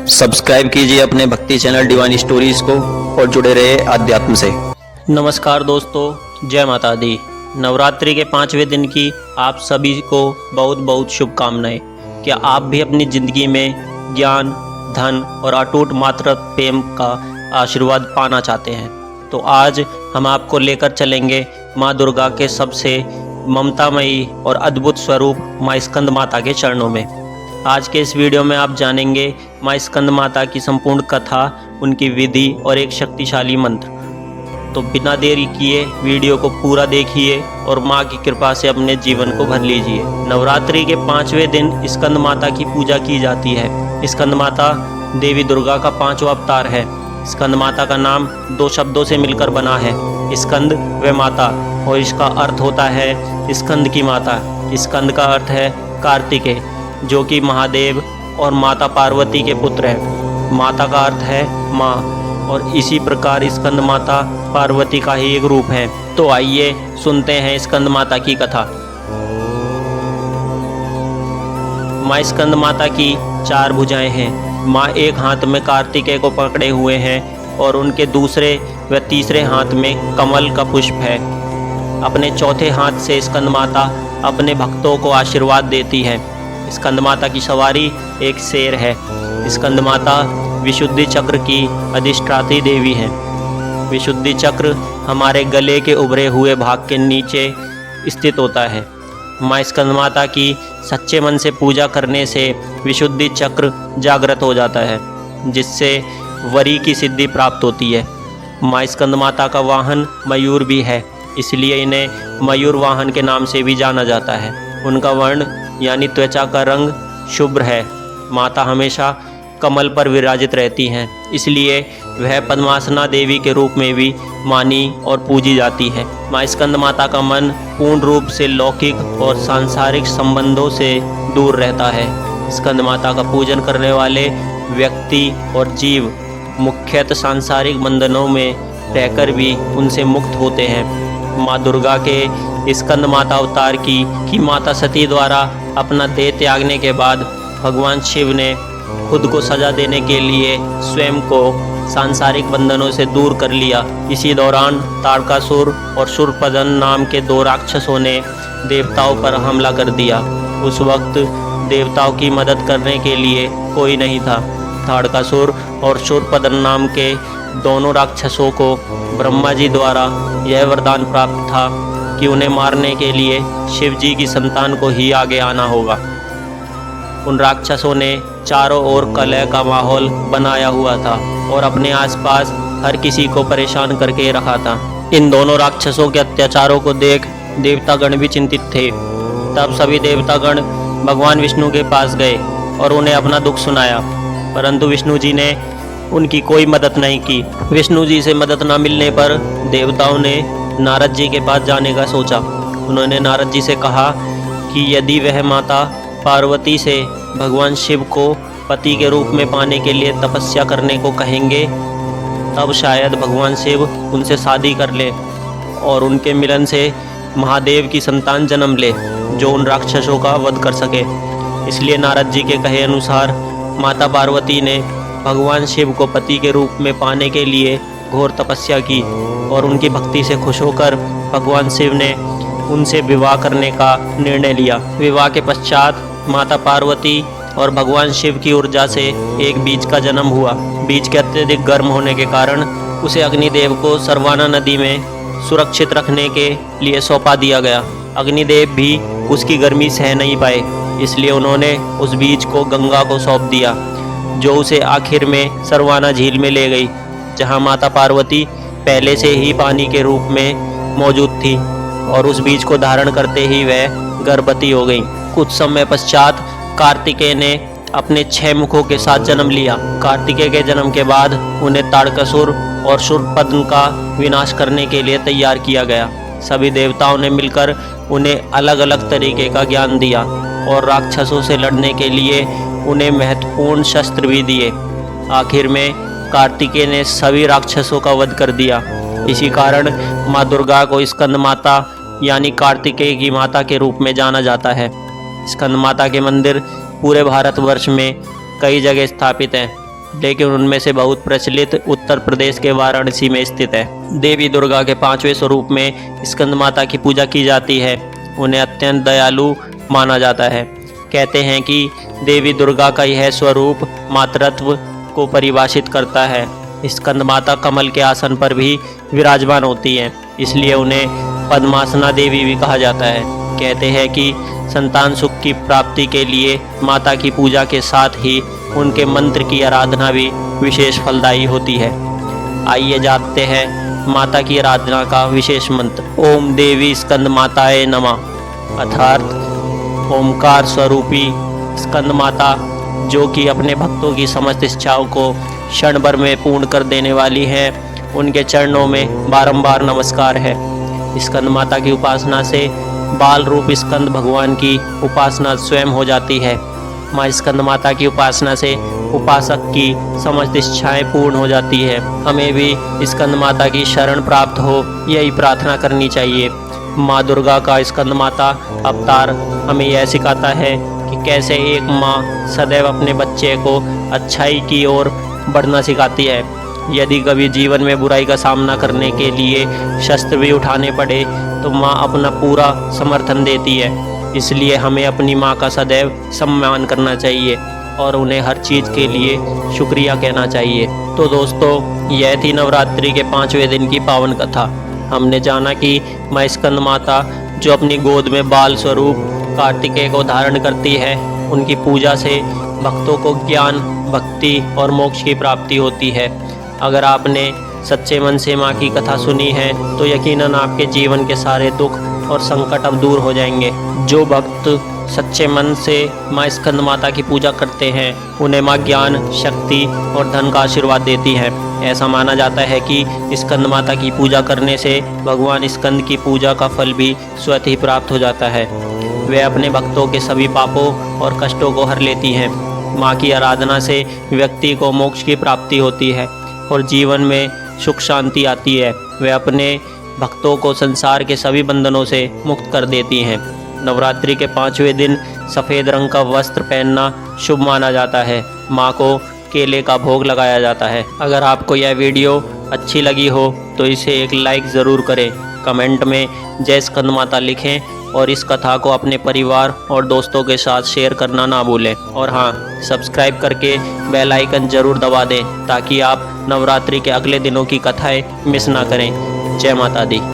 Subscribe कीजिए अपने भक्ति चैनल डिवाइन स्टोरीज को और जुड़े रहे अध्यात्म से। नमस्कार दोस्तों, जय माता दी। नवरात्रि के 5वें दिन की आप सभी को बहुत बहुत शुभकामनाएं। क्या आप भी अपनी ज़िंदगी में ज्ञान, धन और अटूट मातृ प्रेम का आशीर्वाद पाना चाहते हैं? तो आज हम आपको लेकर चलेंगे माँ दुर्गा के सबसे ममतामयी और अद्भुत स्वरूप माँ स्कंद माता के चरणों में। आज के इस वीडियो में आप जानेंगे माँ स्कंद माता की संपूर्ण कथा, उनकी विधि और एक शक्तिशाली मंत्र। तो बिना देरी किए वीडियो को पूरा देखिए और माँ की कृपा से अपने जीवन को भर लीजिए। नवरात्रि के 5वें दिन स्कंद माता की पूजा की जाती है। स्कंद माता देवी दुर्गा का 5वां अवतार है। स्कंद माता का नाम 2 शब्दों से मिलकर बना है, स्कंद व माता, और इसका अर्थ होता है स्कंद की माता। स्कंद का अर्थ है कार्तिकेय, जो कि महादेव और माता पार्वती के पुत्र हैं। माता का अर्थ है माँ, और इसी प्रकार स्कंद माता पार्वती का ही एक रूप है। तो आइए सुनते हैं स्कंद माता की कथा। माँ स्कंद माता की 4 भुजाएं हैं। माँ एक हाथ में कार्तिकेय को पकड़े हुए हैं और उनके दूसरे व तीसरे हाथ में कमल का पुष्प है। अपने चौथे हाथ से स्कंद माता अपने भक्तों को आशीर्वाद देती है। स्कंद माता की सवारी एक शेर है। स्कंद माता विशुद्धि चक्र की अधिष्ठात्री देवी है। विशुद्धि चक्र हमारे गले के उभरे हुए भाग के नीचे स्थित होता है। माँ स्कंद माता की सच्चे मन से पूजा करने से विशुद्धि चक्र जागृत हो जाता है, जिससे वरी की सिद्धि प्राप्त होती है। माँ स्कंद माता का वाहन मयूर भी है, इसलिए इन्हें मयूर वाहन के नाम से भी जाना जाता है। उनका वर्ण यानी त्वचा का रंग शुभ्र है। माता हमेशा कमल पर विराजित रहती हैं, इसलिए वह पद्मासना देवी के रूप में भी मानी और पूजी जाती है। माँ स्कंद माता का मन पूर्ण रूप से लौकिक और सांसारिक संबंधों से दूर रहता है। स्कंद माता का पूजन करने वाले व्यक्ति और जीव मुख्यतः सांसारिक बंधनों में रहकर भी उनसे मुक्त होते हैं। माँ दुर्गा के स्कंद माता अवतार की माता सती द्वारा अपना देह त्यागने के बाद भगवान शिव ने खुद को सजा देने के लिए स्वयं को सांसारिक बंधनों से दूर कर लिया। इसी दौरान ताड़कासुर और शूरपदन नाम के 2 राक्षसों ने देवताओं पर हमला कर दिया। उस वक्त देवताओं की मदद करने के लिए कोई नहीं था। ताड़कासुर और शूरपदन नाम के दोनों राक्षसों को ब्रह्मा जी द्वारा यह वरदान प्राप्त था कि उन्हें मारने के लिए शिव जी की संतान को ही आगे आना होगा। उन राक्षसों ने चारों ओर कलह का माहौल बनाया हुआ था और अपने आसपास हर किसी को परेशान करके रखा था। इन दोनों राक्षसों के अत्याचारों को देख देवतागण भी चिंतित थे। तब सभी देवतागण भगवान विष्णु के पास गए और उन्हें अपना दुख सुनाया, परंतु विष्णु जी ने उनकी कोई मदद नहीं की। विष्णु जी से मदद न मिलने पर देवताओं ने नारद जी के पास जाने का सोचा। उन्होंने नारद जी से कहा कि यदि वह माता पार्वती से भगवान शिव को पति के रूप में पाने के लिए तपस्या करने को कहेंगे, तब शायद भगवान शिव उनसे शादी कर ले और उनके मिलन से महादेव की संतान जन्म ले, जो उन राक्षसों का वध कर सके। इसलिए नारद जी के कहे अनुसार माता पार्वती ने भगवान शिव को पति के रूप में पाने के लिए घोर तपस्या की और उनकी भक्ति से खुश होकर भगवान शिव ने उनसे विवाह करने का निर्णय लिया। विवाह के पश्चात माता पार्वती और भगवान शिव की ऊर्जा से एक बीज का जन्म हुआ। बीज के अत्यधिक गर्म होने के कारण उसे अग्निदेव को सरवाना नदी में सुरक्षित रखने के लिए सौंपा दिया गया। अग्निदेव भी उसकी गर्मी सह नहीं पाए, इसलिए उन्होंने उस बीज को गंगा को सौंप दिया, जो उसे आखिर में सरवाना झील में ले गई, जहां माता पार्वती पहले से ही पानी के रूप में मौजूद थी और उस बीज को धारण करते ही वह गर्भवती हो गई। कुछ समय पश्चात कार्तिकेय ने अपने 6 मुखों के साथ जन्म लिया। कार्तिकेय के जन्म के बाद उन्हें ताड़कासुर और शूरपद्म का विनाश करने के लिए तैयार किया गया। सभी देवताओं ने मिलकर उन्हें अलग अलग तरीके का ज्ञान दिया और राक्षसों से लड़ने के लिए उन्हें महत्वपूर्ण शस्त्र भी दिए। आखिर में कार्तिकेय ने सभी राक्षसों का वध कर दिया। इसी कारण माँ दुर्गा को स्कंद माता यानी कार्तिकेय की माता के रूप में जाना जाता है। स्कंद माता के मंदिर पूरे भारतवर्ष में कई जगह स्थापित हैं। लेकिन उनमें से बहुत प्रचलित उत्तर प्रदेश के वाराणसी में स्थित है। देवी दुर्गा के 5वें स्वरूप में स्कंद माता की पूजा की जाती है। उन्हें अत्यंत दयालु माना जाता है। कहते हैं कि देवी दुर्गा का यह स्वरूप मातृत्व को परिभाषित करता है। स्कंद माता कमल के आसन पर भी विराजमान होती हैं, इसलिए उन्हें पद्मासना देवी भी कहा जाता है। कहते हैं कि संतान सुख की प्राप्ति के लिए माता की पूजा के साथ ही उनके मंत्र की आराधना भी विशेष फलदायी होती है। आइए जानते हैं माता की आराधना का विशेष मंत्र। ओम देवी स्कंद माताए नमः अर्थात ओमकार स्वरूपी स्कंद माता, जो कि अपने भक्तों की समस्त इच्छाओं को क्षण भर में पूर्ण कर देने वाली है, उनके चरणों में बारंबार नमस्कार है। स्कंद माता की उपासना से बाल रूप स्कंद भगवान की उपासना स्वयं हो जाती है। माँ स्कंद माता की उपासना से उपासक की समस्त इच्छाएं पूर्ण हो जाती है। हमें भी स्कंद माता की शरण प्राप्त हो, यही प्रार्थना करनी चाहिए। माँ दुर्गा का स्कंद माता अवतार हमें यह सिखाता है कि कैसे एक माँ सदैव अपने बच्चे को अच्छाई की ओर बढ़ना सिखाती है। यदि कभी जीवन में बुराई का सामना करने के लिए शस्त्र भी उठाने पड़े तो माँ अपना पूरा समर्थन देती है। इसलिए हमें अपनी माँ का सदैव सम्मान करना चाहिए और उन्हें हर चीज़ के लिए शुक्रिया कहना चाहिए। तो दोस्तों, यह थी नवरात्रि के 5वें दिन की पावन कथा। हमने जाना कि माँ स्कंद माता, जो अपनी गोद में बाल स्वरूप कार्तिकेय को धारण करती है, उनकी पूजा से भक्तों को ज्ञान, भक्ति और मोक्ष की प्राप्ति होती है। अगर आपने सच्चे मन से माँ की कथा सुनी है तो यकीनन आपके जीवन के सारे दुख और संकट अब दूर हो जाएंगे। जो भक्त सच्चे मन से माँ स्कंद माता की पूजा करते हैं, उन्हें माँ ज्ञान, शक्ति और धन का आशीर्वाद देती है। ऐसा माना जाता है कि स्कंद माता की पूजा करने से भगवान स्कंद की पूजा का फल भी स्वतः ही प्राप्त हो जाता है। वे अपने भक्तों के सभी पापों और कष्टों को हर लेती हैं। माँ की आराधना से व्यक्ति को मोक्ष की प्राप्ति होती है और जीवन में सुख शांति आती है। वे अपने भक्तों को संसार के सभी बंधनों से मुक्त कर देती हैं। नवरात्रि के 5वें दिन सफ़ेद रंग का वस्त्र पहनना शुभ माना जाता है। माँ को केले का भोग लगाया जाता है। अगर आपको यह वीडियो अच्छी लगी हो तो इसे एक लाइक ज़रूर करें। कमेंट में जय स्कंद माता लिखें और इस कथा को अपने परिवार और दोस्तों के साथ शेयर करना ना भूलें। और हाँ, सब्सक्राइब करके बेल आइकन ज़रूर दबा दें ताकि आप नवरात्रि के अगले दिनों की कथाएं मिस ना करें। जय माता दी।